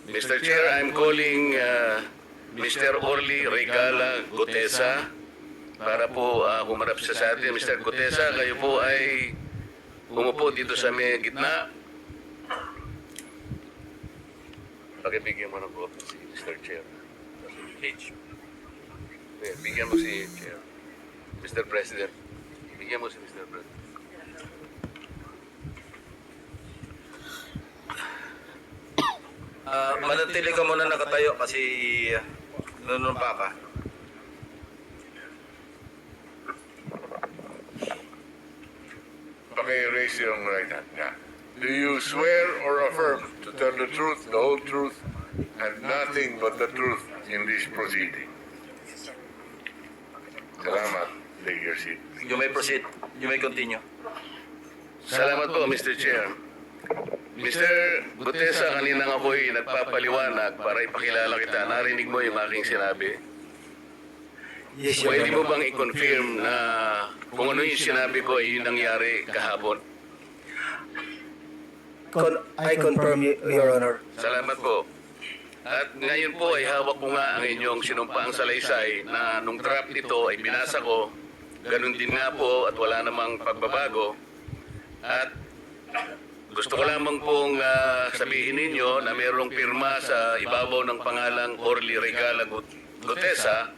Mr. Chair, I'm calling Mr. Orly Regala Gutesa para po humarap siya sa atin. Mr. Gutesa, kayo po ay umupo dito sa may gitna. Pakibigyan mo ng kopi si Mr. Chair. Bigyan mo si Chair. Mr. President. Bigyan mo si Mr. President. Manatili ka muna nakatayo kasi nanunumpa ka. Raise your right hand. Yeah. Do you swear or affirm to tell the truth, the whole truth, and nothing but the truth in this proceeding? Salamat. Take your seat. You may proceed. You may continue. Salamat po, Mr. Chair. Mr. Gutesa, kanina nga ako'y nagpapaliwanag para ipakilala kita. Narinig mo yung aking sinabi. Yes, Your Pwede mo Honor. bang i-confirm na kung ano yung sinabi ko ay yung nangyari kahapon? I confirm, Your Honor. Salamat po. At ngayon po ay hawak ko nga ang inyong sinumpaang salaysay na nung draft nito ay binasa ko. Ganun din nga po at wala namang pagbabago. At gusto ko lamang pong sabihin ninyo na mayroong pirma sa ibabaw ng pangalang Orly Regala Gutesa.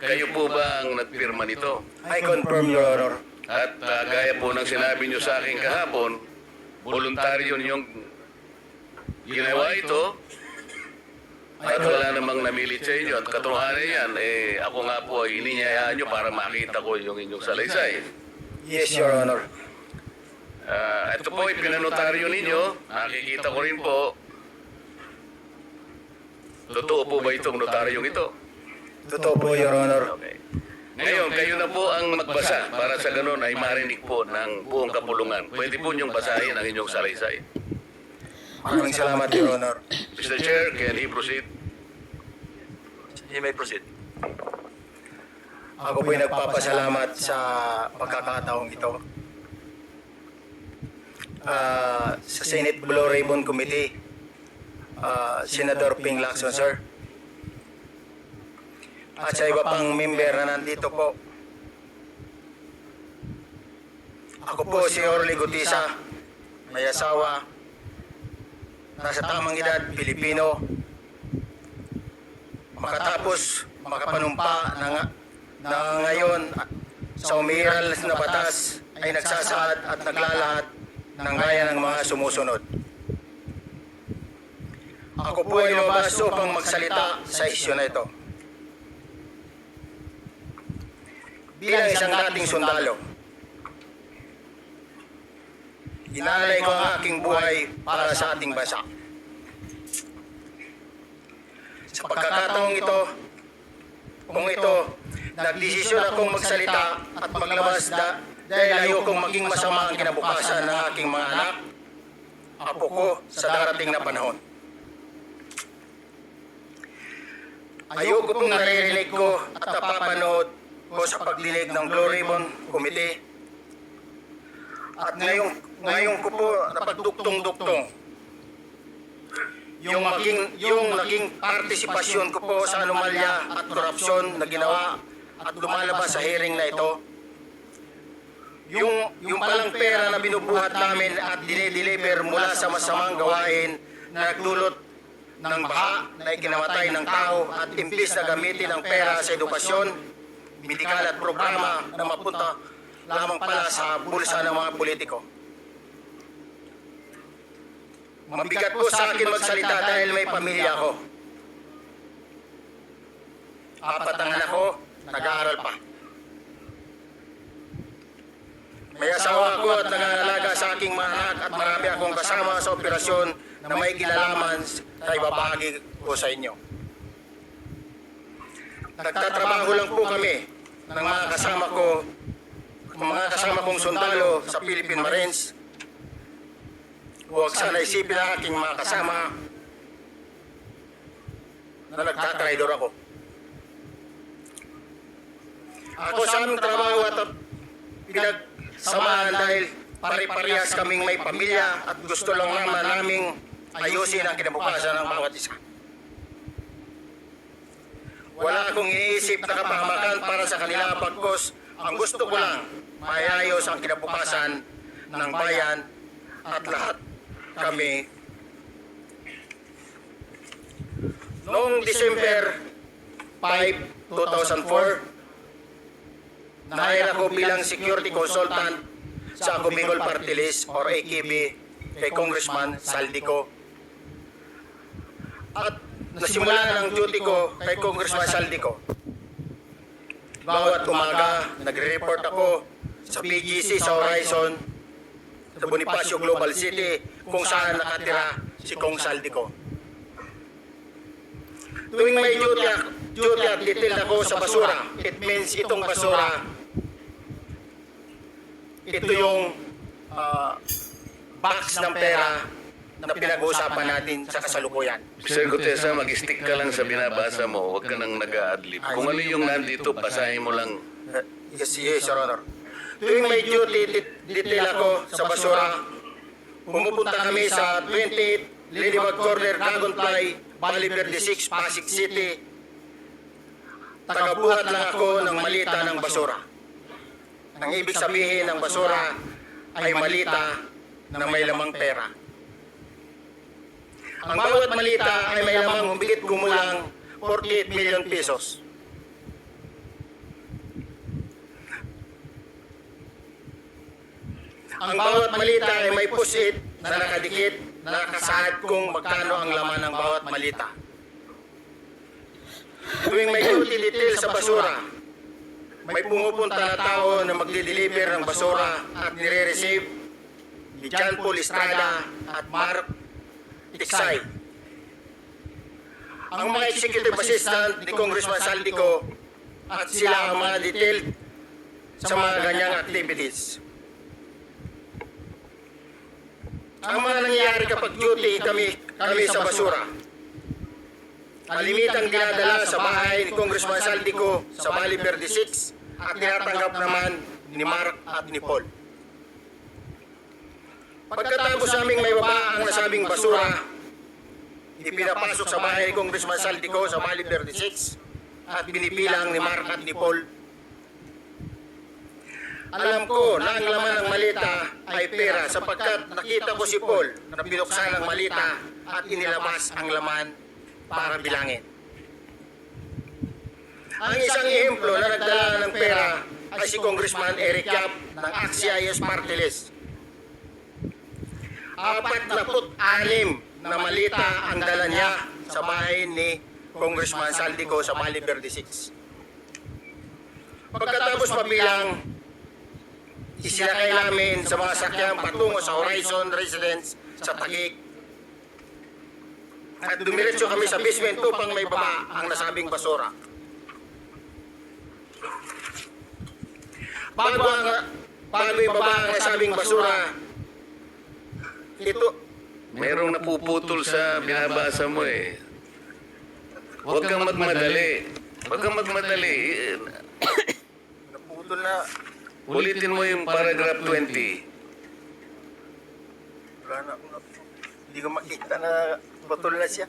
Kayo po ba ang nagpirma nito? I confirm, Your Honor. At gaya po ng sinabi nyo sa akin kahapon, voluntaryo ninyong ginawa ito at wala namang namilit sa inyo. At katotohanan yan, ako nga po ay ininyayaan nyo para makita ko yung inyong salaysay. Yes, Your Honor. Ito po ay pinanotaryo ninyo. Nakikita ko rin po. Totoo po ba itong notaryong ito? Totoo po, Your Honor. Okay. Ngayon, kayo na po ang magbasa para sa ganun ay marinig po ng buong kapulungan. Pwede po niyong basahin ang inyong salaysay. Maraming salamat, Your Honor. Mr. Chair, can he proceed? You may proceed. Ako po'y nagpapasalamat sa pagkakataong ito. Sa Senate Blue Ribbon Committee, Senator Ping Lacson, sir. At sa iba pang member na nandito po. Ako po si Orly Gutesa, may asawa, nasa tamang edad, Pilipino, makatapos makapanumpa na ngayon sa umiiral na batas ay nagsasaad at naglalahat ng gaya ng mga sumusunod. Ako po ay lumabas upang magsalita sa isyu na ito. Bilang isang dating sundalo, inalay ko ang aking buhay para sa ating bansa. Sa pagkakataong ito, nagdesisyon akong magsalita at maglabas dahil ayokong maging masama ang kinabukasan ng aking mga anak, apo ko sa darating na panahon. Ayoko pong naririnig ko at napapanood ko sa pagdinig ng Blue Ribbon Committee. At ngayon ko po napagduktong-duktong yung naging partisipasyon ko po sa anomalya at korupsyon na ginawa at lumalabas sa hearing na ito. Yung palang pera na binubuhat namin at dinideliver mula sa masamang gawain na nagdulot ng baha na ikinamatay ng tao at imbis na gamitin ang pera sa edukasyon, medikal at programa na mapunta lamang pala sa bulsa ng mga politiko. Mabigat po sa akin magsalita dahil may pamilya ako. 4 ang anak ko, nag-aaral pa. May asawa ako at nangangalaga sa aking mga anak at marami akong kasama sa operasyon na may kinalaman na ibabahagi ko sa inyo. Nagtatrabaho lang po kami ng mga kasama kong sundalo sa Philippine Marines. Huwag sana isipin ang aking mga kasama na nagtatraidor ako. Ako sa aming trabaho at pinagsamahan dahil pare-parehas kaming may pamilya at gusto lang naman naming ayusin ang kinabukasan ng bawat isa. Wala akong iniisip na kapahamakan para sa kanila pagkos ang gusto ko lang maayos ang kinabukasan ng bayan at lahat kami. Noong December 5, 2004, nahire ako bilang security consultant sa Ako Bicol Party List or AKB kay Congressman Saldico. At nasimula ang duty ko kay Congressman Saldico. Bawat umaga, nagre-report ako sa PGC sa Horizon, sa Bonifacio Global City, kung saan nakatira si Kong Saldico. Tuwing may duty at detail ako sa basura, it means itong basura, ito yung box ng pera na pinag-uusapan natin sa kasalukuyan. Sir Gutesa, mag-stick ka lang sa binabasa mo. Huwag ka nang nag-a-adlib. Kung ano yung nandito, basahin mo lang. Yes, Your Honor. Tuwing may duty, detail ako sa basura. Pumupunta kami sa 28 Ladybug Corner, Dragonfly, Bali Verde 6, Pasig City. Tagabuhat lang ako ng malita ng basura. Ang ibig sabihin ng basura ay malita na may lamang pera. Ang bawat malita ay may lamang humigit kumulang 48 million pesos. Ang bawat malita ay may pusit na nakadikit na nakasaad kung magkano ang laman ng bawat malita. Tuwing may duty detail sa basura, may pumupunta na tao na magdi-deliver ng basura at nire-receive ni John Paul Estrada at Mark Tiksay. Ang mga executive assistant ni Congressman Saldico at sila ang mga detailed sa mga ganyang activities. Ang mga nangyayari kapag duty kami sa basura. Kalimitang dinadala sa bahay ni Congressman Saldico sa Bali Verde 6 at tinatanggap naman ni Mark at ni Paul. Pagkatapos aming may baba ang nasabing basura, ipinapasok sa bahay ni Congressman Saldico sa Bali Verde 6 at binibilang ni Mark at ni Paul. Alam ko na ang laman ng malita ay pera sapagkat nakita ko si Paul na binuksan ang malita at inilabas ang laman para bilangin. Ang isang ehemplo na nagdala ng pera ay si Congressman Eric Yap ng AXIS Party List. 46 na malita ang dala niya sa bahay ni Congressman Saldico sa Bali Verde 6. Pagkatapos mabilang, isinakay namin sa mga sakyang patungo sa Horizon Residence sa Taguig. At dumiretso kami sa basement upang may baba ang nasabing basura. Bago ibaba ang nasabing basura, ito, Merong napuputol sa binabasa mo eh. Huwag kang magmadali. Huwag kang magmadali. naputol na, Ulitin mo yung paragraph 20. wala na, hindi ko makita na putol na siya.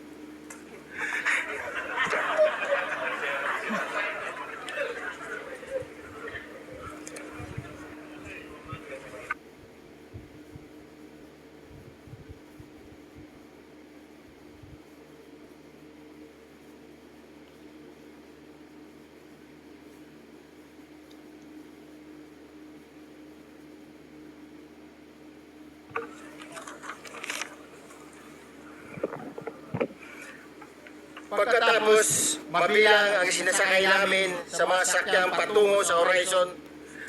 Pagkatapos, mabilang ang sinasakay namin sa mga sakyang patungo sa Horizon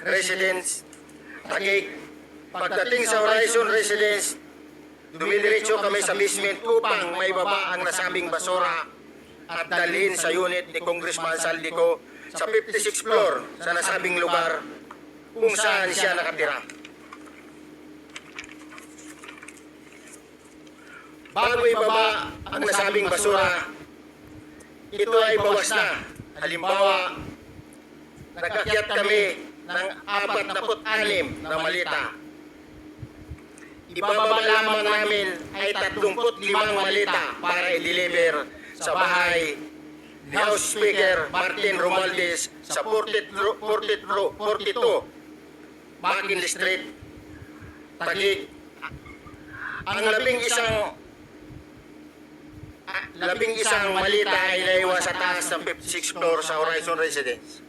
Residence, Taguig. Pagdating sa Horizon Residence, dumidiretso kami sa basement upang may baba ang nasabing basura at dalhin sa unit ni Congressman Saldico sa 56th floor sa nasabing lugar kung saan siya nakatira. Bago ibaba ang nasabing basura, ito ay bawas na. Halimbawa, nag-akyat kami ng 46 na malita. ibababa lamang namin ay 35 malita para i-deliver sa bahay ni House Speaker Martin Romualdez sa 42 Mackinley Street, Taguig. Ang labing isang malita ay naiwan sa taas ng 56th floor sa Horizon Residence.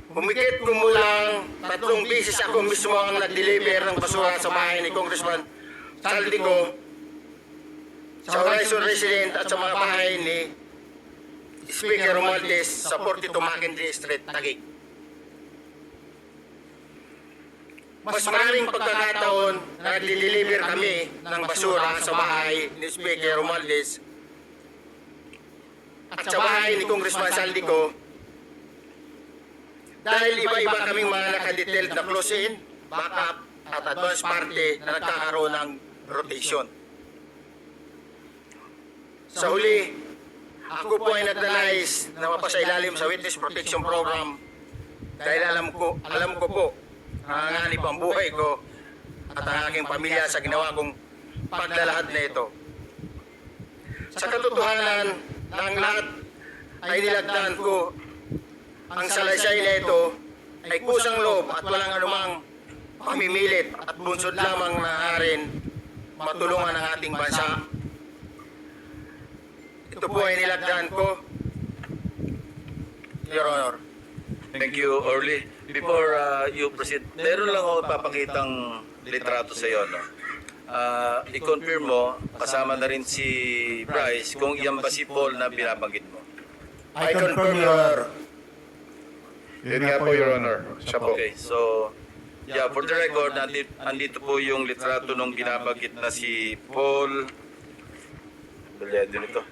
Humigit kumulang 3 beses ako mismo ang nag-deliver ng basura sa bahay ni Congressman Saldico, sa Horizon Residence at sa mga bahay ni Speaker Romualdez sa 42 Mackinley Street, Taguig. Mas maraming pagkakataon na nag-deliver kami ng basura sa bahay ni Speaker Romualdez at sa bahay ni Congressman Saldico dahil iba-iba kaming mga nakadetailed na close-in, backup at advance party na nagkakaroon ng rotation. Sa huli, ako po ay nagdanais na mapasailalim sa Witness Protection Program dahil alam ko po nanganganib ang buhay ko at ang aking pamilya sa ginawa kong paglalahad na ito. Sa katotohanan na ang lahat ay nilagdaan ko, ang salaysay na ito ay kusang loob at walang anumang pamimilit at bunsod lamang na arin matulungan ang ating bansa. Ito po ay nilagdaan ko, Your Honor. Thank you, Orly. Before you proceed, meron lang ako papakitang litrato sa iyo. No? I-confirm mo, kasama na rin si Bryce, kung iyan ba si Paul na binabanggit mo. I confirm, Your Honor. Yun nga po, Your Honor. Siya po. Okay, so, yeah, for the record, andito po yung litrato nung binabanggit na si Paul. Balyado nito.